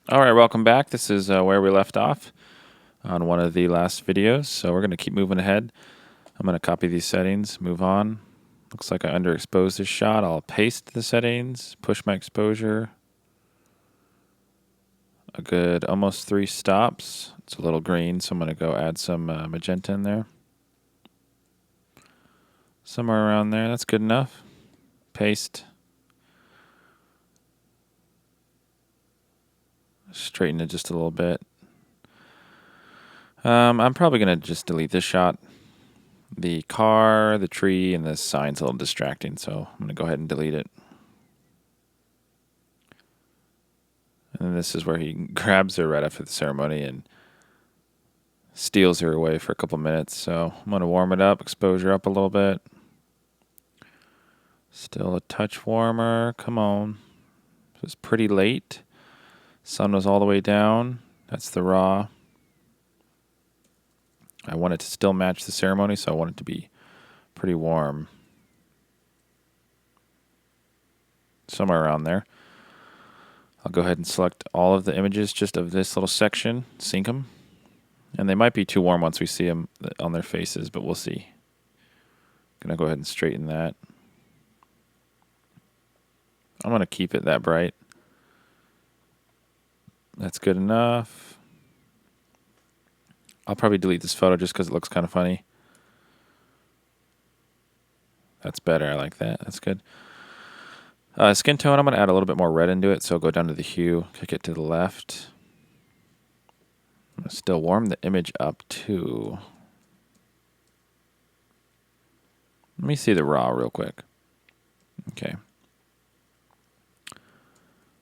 All right, welcome back. This is where we left off on one of the last videos. So we're going to keep moving ahead. I'm going to copy these settings, move on. Looks like I underexposed this shot. I'll paste the settings, push my exposure. A good almost 3 stops. It's a little green, so I'm going to go add some magenta in there. Somewhere around there, that's good enough. Paste. Straighten it just a little bit. I'm probably going to just delete this shot. The car, the tree, and the sign's a little distracting, so I'm going to go ahead and delete it. And then this is where he grabs her right after the ceremony and steals her away for a couple minutes. So I'm going to warm it up, exposure up a little bit. Still a touch warmer. Come on. It was pretty late. Sun was all the way down. That's the raw. I want it to still match the ceremony, so I want it to be pretty warm. Somewhere around there. I'll go ahead and select all of the images just of this little section, sync them. And they might be too warm once we see them on their faces, but we'll see. Gonna go ahead and straighten that. I'm gonna keep it that bright. That's good enough. I'll probably delete this photo just because it looks kind of funny. That's better. I like that. That's good. Skin tone, I'm going to add a little bit more red into it, so go down to the hue, kick it to the left. I'm going to still warm the image up too. Let me see the raw real quick. Okay.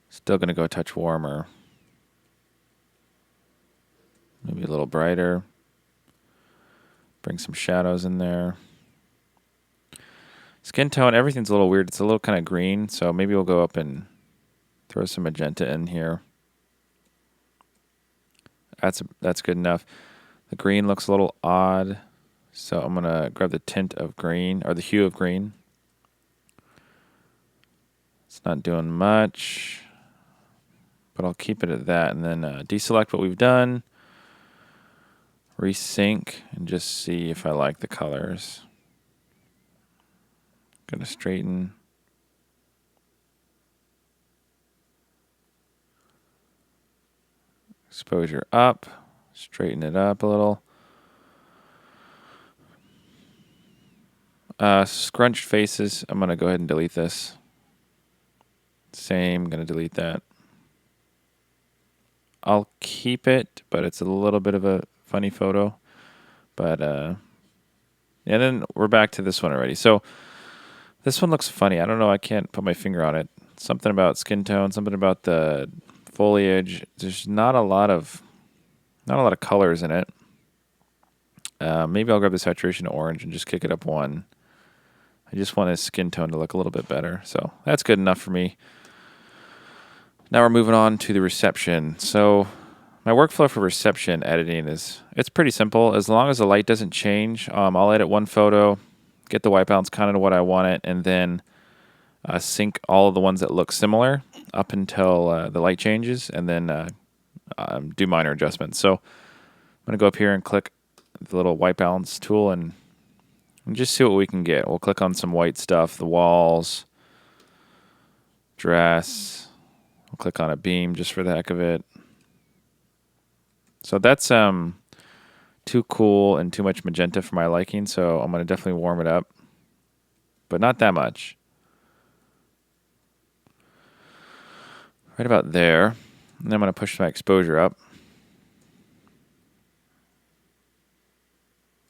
Still going to go a touch warmer. Maybe a little brighter. Bring some shadows in there. Skin tone, everything's a little weird. It's a little kind of green, so maybe we'll go up and throw some magenta in here. That's good enough. The green looks a little odd, so I'm going to grab the tint of green, or the hue of green. It's not doing much, but I'll keep it at that, and then deselect what we've done. Resync and just see if I like the colors. Gonna straighten. Exposure up. Straighten it up a little. Scrunched faces. I'm gonna go ahead and delete this. Same, gonna delete that. I'll keep it, but it's a little bit of a funny photo. But yeah, then we're back to this one already. So this one looks funny. I don't know. I can't put my finger on it. Something about skin tone. Something about the foliage. There's not a lot of colors in it. Maybe I'll grab the saturation orange and just kick it up 1. I just want his skin tone to look a little bit better. So that's good enough for me. Now we're moving on to the reception. So my workflow for reception editing it's pretty simple. As long as the light doesn't change, I'll edit one photo, get the white balance kind of to what I want it, and then sync all of the ones that look similar up until the light changes, and then do minor adjustments. So I'm going to go up here and click the little white balance tool and just see what we can get. We'll click on some white stuff, the walls, dress. We'll click on a beam just for the heck of it. So that's too cool and too much magenta for my liking, so I'm going to definitely warm it up, but not that much. Right about there. And then I'm going to push my exposure up.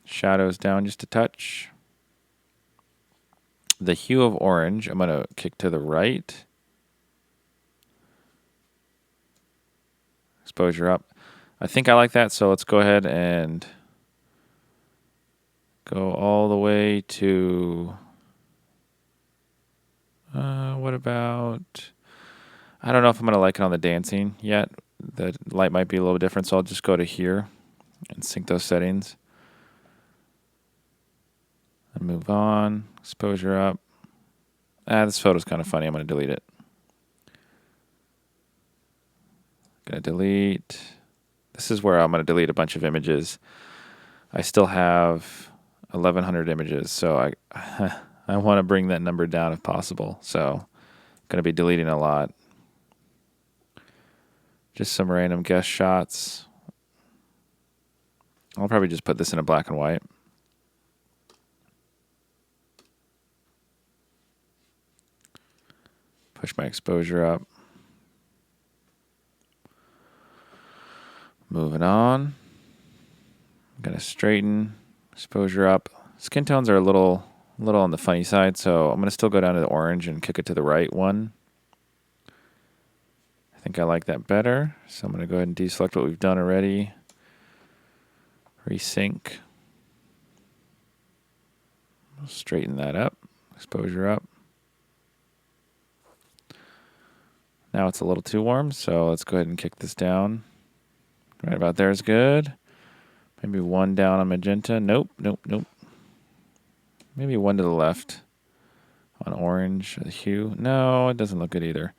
Shadows down just a touch. The hue of orange, I'm going to kick to the right. Exposure up. I think I like that, so let's go ahead and go all the way to... what about... I don't know if I'm going to like it on the dancing yet. The light might be a little different, so I'll just go to here and sync those settings. And move on. Exposure up. This photo's kind of funny. I'm going to delete it. Gonna delete. This is where I'm gonna delete a bunch of images. I still have 1,100 images, so I want to bring that number down if possible. So going to be deleting a lot. Just some random guest shots. I'll probably just put this in a black and white. Push my exposure up. Moving on. I'm going to straighten, exposure up. Skin tones are a little on the funny side, so I'm going to still go down to the orange and kick it to the right one. I think I like that better, so I'm going to go ahead and deselect what we've done already. Resync. Straighten that up, exposure up. Now it's a little too warm, so let's go ahead and kick this down. Right about there is good. Maybe one down on magenta. Nope. Maybe one to the left on orange, the hue. No, it doesn't look good either.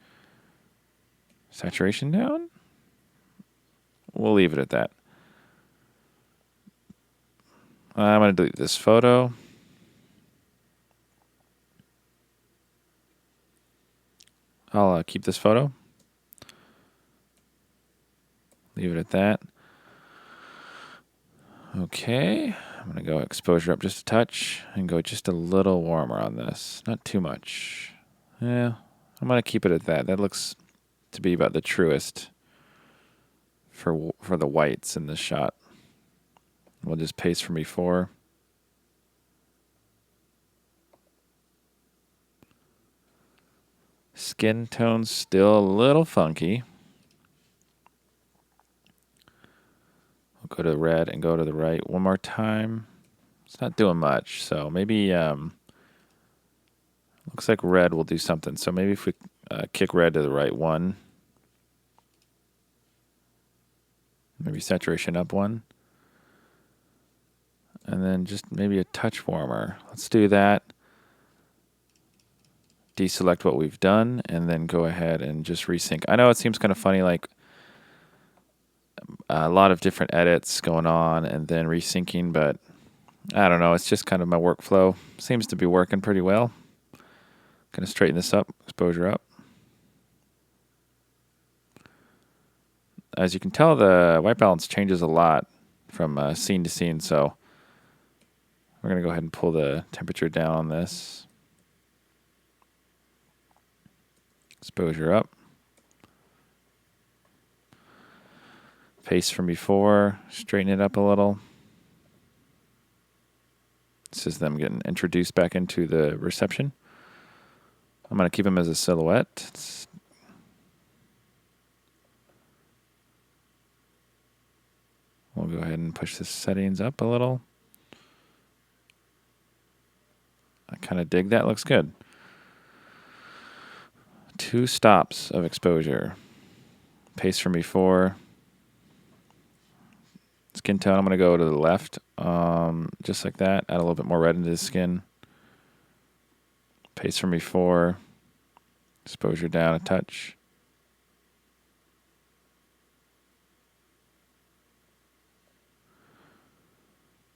Saturation down? We'll leave it at that. I'm going to delete this photo. I'll keep this photo. Leave it at that. Okay, I'm going to go exposure up just a touch and go just a little warmer on this. Not too much. Yeah, I'm going to keep it at that. That looks to be about the truest for the whites in this shot. We'll just paste from before. Skin tone's still a little funky. We'll go to red and go to the right one more time. It's not doing much, so maybe looks like red will do something. So maybe if we kick red to the right one, maybe saturation up one, and then just maybe a touch warmer. Let's do that. Deselect what we've done, and then go ahead and just resync. I know it seems kind of funny, like a lot of different edits going on and then resyncing, but I don't know. It's just kind of my workflow. Seems to be working pretty well. Gonna straighten this up, exposure up. As you can tell, the white balance changes a lot from scene to scene, so we're gonna go ahead and pull the temperature down on this. Exposure up. Paste from before, straighten it up a little. This is them getting introduced back into the reception. I'm going to keep them as a silhouette. We'll go ahead and push the settings up a little. I kind of dig that. Looks good. 2 stops of exposure. Paste from before. Skin tone, I'm going to go to the left, just like that. Add a little bit more red into the skin. Paste from before. Exposure down a touch.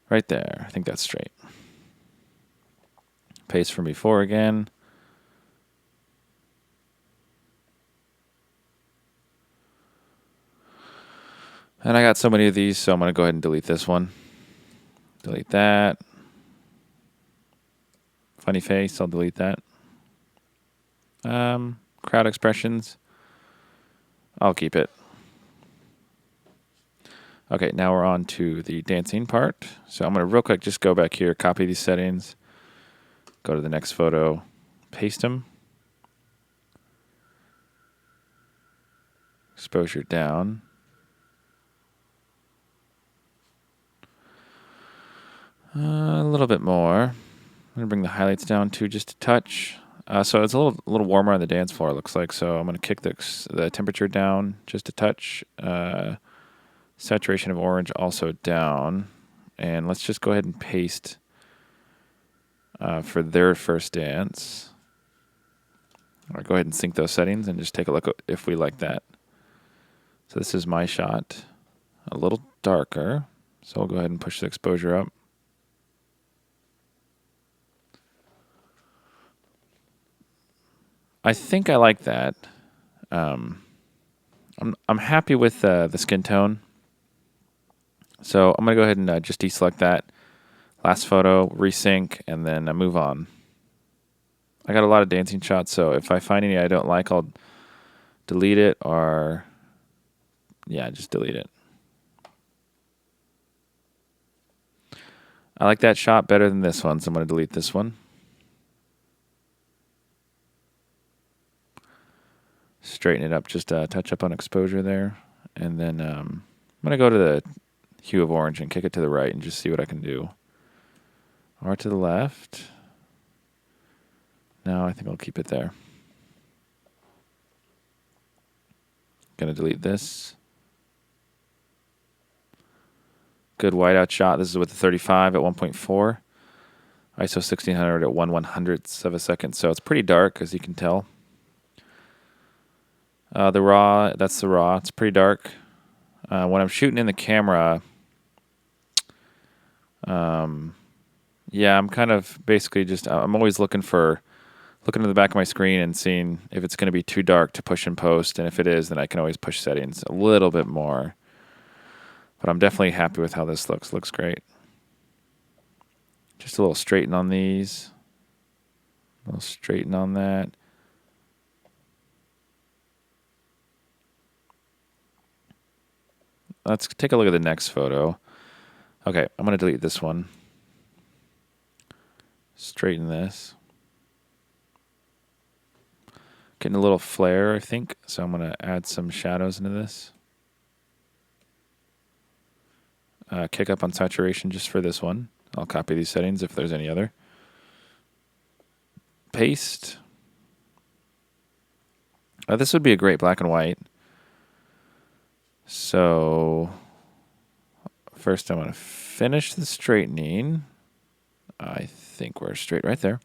Right there. I think that's straight. Paste from before again. And I got so many of these, so I'm going to go ahead and delete this one. Delete that. Funny face, I'll delete that. Crowd expressions, I'll keep it. Okay, now we're on to the dancing part. So I'm going to real quick just go back here, copy these settings, go to the next photo, paste them. Exposure down. A little bit more. I'm going to bring the highlights down too, just a touch. So it's a little warmer on the dance floor, it looks like. So I'm going to kick the temperature down just a touch. Saturation of orange also down. And let's just go ahead and paste for their first dance. Or go ahead and sync those settings and just take a look if we like that. So this is my shot, a little darker. So I'll go ahead and push the exposure up. I think I like that. I'm happy with the skin tone. So I'm gonna go ahead and just deselect that last photo, resync, and then move on. I got a lot of dancing shots, so if I find any I don't like, I'll delete it or yeah, just delete it. I like that shot better than this one, so I'm gonna delete this one. Straighten it up, just a touch up on exposure there, and then I'm gonna go to the hue of orange and kick it to the right and just see what I can do. Or to the left. No, I think I'll keep it there. Gonna delete this. Good whiteout shot. This is with the 35 at 1.4. ISO 1600 at 1/100th of a second. So it's pretty dark, as you can tell. The raw, that's the raw. It's pretty dark. When I'm shooting in the camera, yeah, I'm kind of basically just, I'm always looking to the back of my screen and seeing if it's going to be too dark to push in post. And if it is, then I can always push settings a little bit more. But I'm definitely happy with how this looks. Looks great. Just a little straighten on these. A little straighten on that. Let's take a look at the next photo. Okay, I'm going to delete this one. Straighten this. Getting a little flare, I think. So I'm going to add some shadows into this. Kick up on saturation just for this one. I'll copy these settings if there's any other. Paste. This would be a great black and white. So first I'm going to finish the straightening. I think we're straight right there.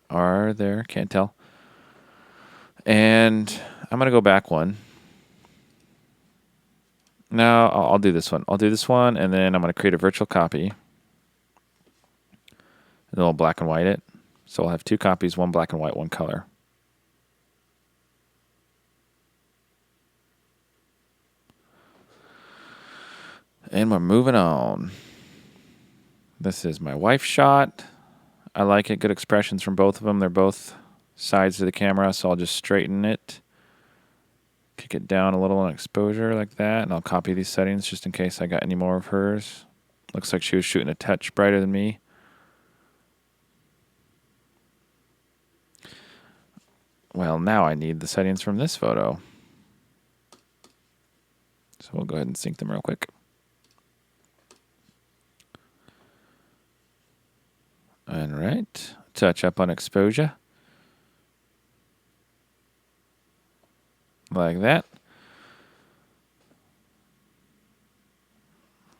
Are there? Can't tell. And I'm going to go back one. No, I'll do this one. I'll do this one, and then I'm going to create a virtual copy. And then I'll black and white it. So I'll have two copies, one black and white, one color. And we're moving on. This is my wife's shot. I like it. Good expressions from both of them. They're both sides of the camera, so I'll just straighten it. Kick it down a little on exposure like that, and I'll copy these settings just in case I got any more of hers. Looks like she was shooting a touch brighter than me. Well, now I need the settings from this photo. So we'll go ahead and sync them real quick. All right, touch up on exposure. Like that.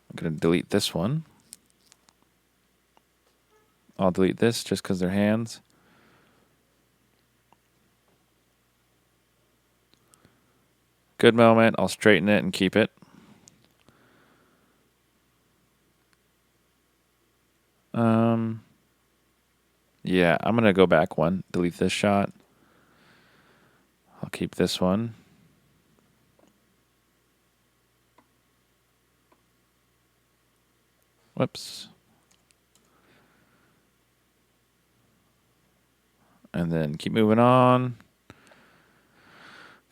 I'm going to delete this one. I'll delete this just because they're hands. Good moment. I'll straighten it and keep it. Yeah, I'm going to go back one. Delete this shot. I'll keep this one. Whoops. And then keep moving on.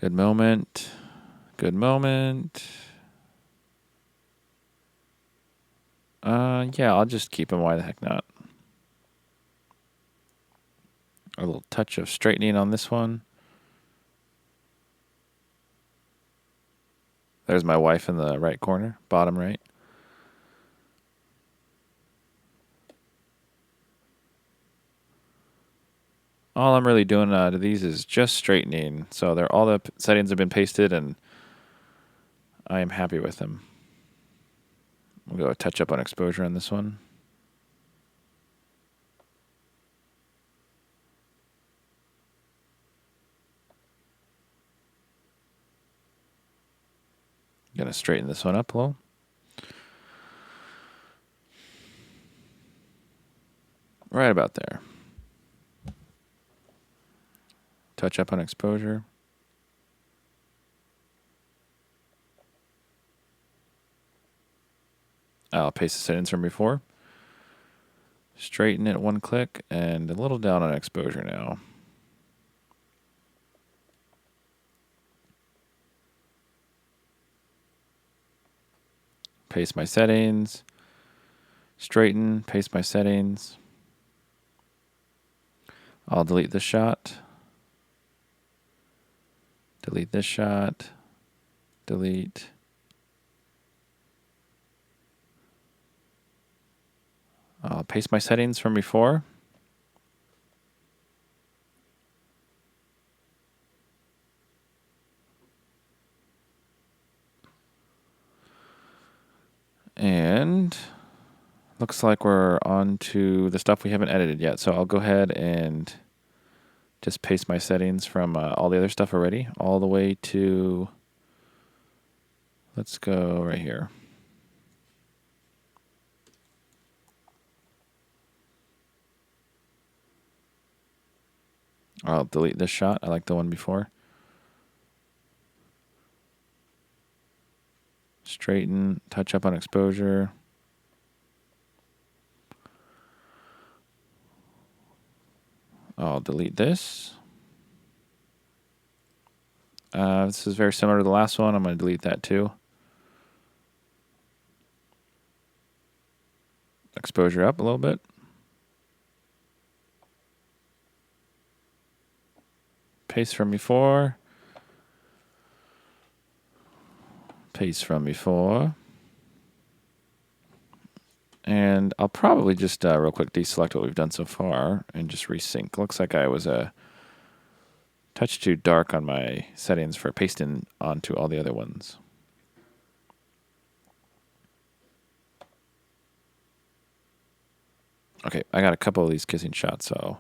Good moment. Good moment. Yeah, I'll just keep them. Why the heck not? A little touch of straightening on this one. There's my wife in the right corner, bottom right. All I'm really doing to these is just straightening. So they're all the settings have been pasted, and I am happy with them. We'll go a touch up on exposure on this one. Gonna straighten this one up a little. Right about there. Touch up on exposure. I'll paste the settings from before. Straighten it one click and a little down on exposure now. Paste my settings. Straighten, paste my settings. I'll delete this shot. Delete this shot. Delete. I'll paste my settings from before. And looks like we're on to the stuff we haven't edited yet. So I'll go ahead and just paste my settings from all the other stuff already, all the way to, let's go right here. I'll delete this shot. I like the one before. Straighten, touch up on exposure. I'll delete this. This is very similar to the last one. I'm going to delete that too. Exposure up a little bit. Paste from before. Paste from before. And I'll probably just real quick deselect what we've done so far and just resync. Looks like I was a touch too dark on my settings for pasting onto all the other ones. Okay, I got a couple of these kissing shots, so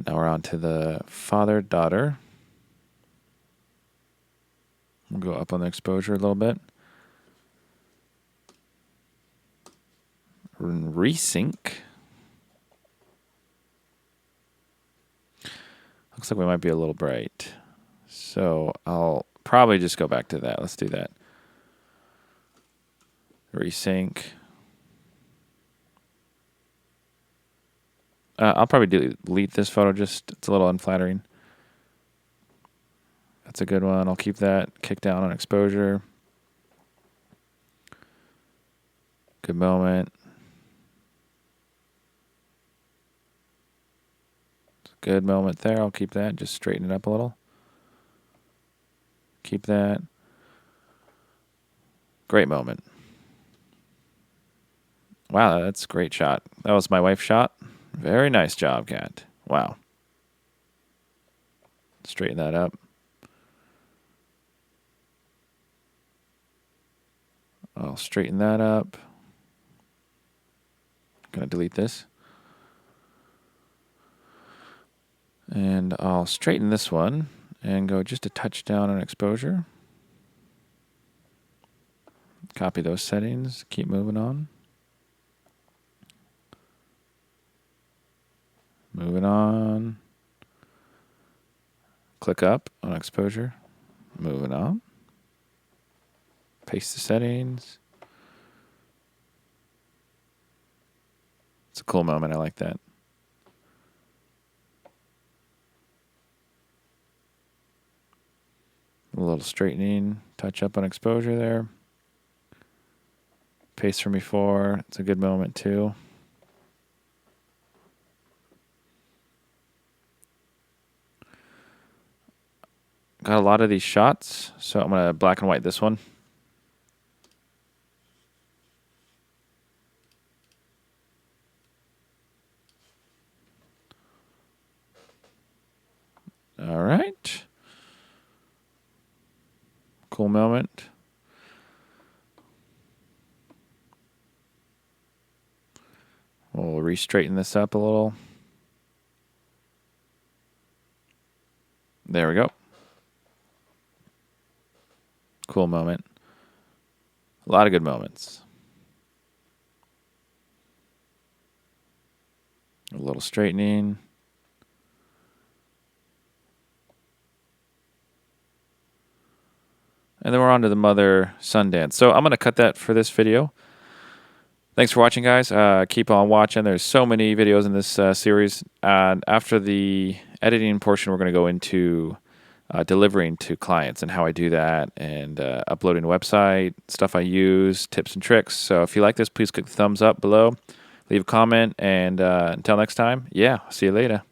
now we're on to the father-daughter. We'll go up on the exposure a little bit. Resync. Looks like we might be a little bright. So I'll probably just go back to that. Let's do that. Resync. I'll probably delete this photo, just it's a little unflattering. That's a good one. I'll keep that. Kick down on exposure. Good moment. Good moment there. I'll keep that. Just straighten it up a little. Keep that. Great moment. Wow, that's a great shot. That was my wife's shot. Very nice job, Kat. Wow. Straighten that up. I'll straighten that up. Gonna delete this. And I'll straighten this one and go just a touch down on exposure. Copy those settings. Keep moving on. Moving on. Click up on exposure. Moving on. Paste the settings. It's a cool moment. I like that. A little straightening. Touch up on exposure there. Paste from before. It's a good moment too. Got a lot of these shots, so I'm going to black and white this one. All right. Cool moment. We'll re-straighten this up a little. There we go. Cool moment. A lot of good moments. A little straightening. And then we're on to the mother sun dance. So I'm going to cut that for this video. Thanks for watching, guys. Keep on watching. There's so many videos in this series. And after the editing portion, we're going to go into delivering to clients and how I do that, and uploading a website, stuff I use, tips and tricks. So if you like this, please click the thumbs up below. Leave a comment. And until next time, yeah, see you later.